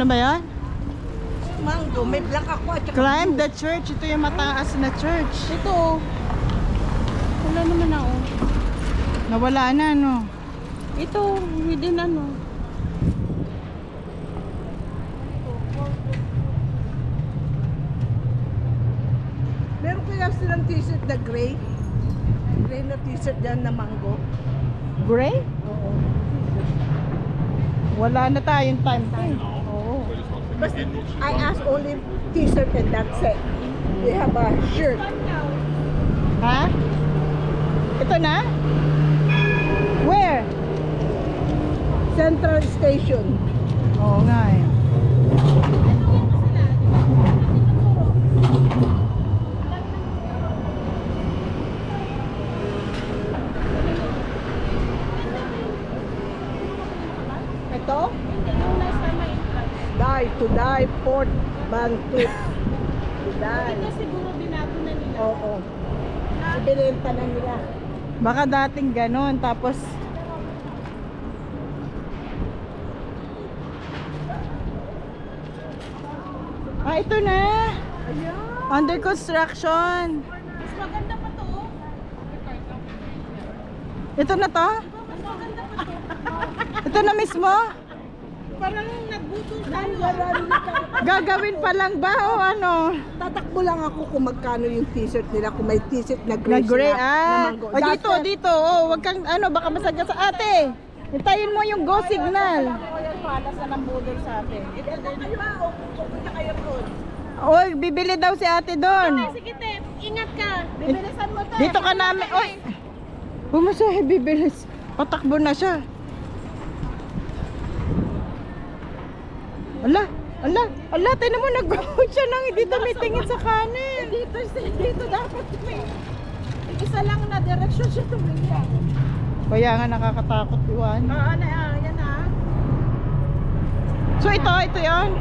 Ano ba yan? Mango, may black ako at saka Climb the church. Ito yung mataas na church. ito. Wala naman ako. Nawala na, no? Ito, within ano. Meron kaya silang t-shirt na gray? Gray na t-shirt dyan na mango. Gray? Oo. Wala na tayong time. Oo. But I asked only t-shirt and that's it. They have a shirt. Ha? Ito na? Where? Central Station. Oo nga eh. Ito? Die, to die, Port Bantu. To die. Ito siguro binago na nila. Oo. Ibinenta na nila. Baka dating ganon. Tapos, ito na. Ayan. Under construction. Mas maganda pa to. Ito na to? Mas maganda pa to. Ito na mismo? Parang nagbutol tayo. Gagawin pa lang ba o ano? Tatakbo lang ako kung magkano yung t-shirt nila. Kung may t-shirt na gray, Na gray, sila, na mango. O dito, That's it. dito. O, wag kang ano, baka masaga sa ate. Hintayin mo yung go signal. Palas na ng budol sa atin. Ito kayo ha, o pupunta kayo doon. Oy, bibili daw si ate doon. Sige, te. Ingat ka. Bibilisan mo to. Dito ka namin. Oy. Bumasahe, bibilis. Patakbo na siya. Ala, ala, tinan mo, nag-go siya nang hindi tumitingin sa kanin. Dito dapat may isa lang na direksyon siya tumingin. Kaya nga nakakatakot, Iwan. Yan ah. So ito yon.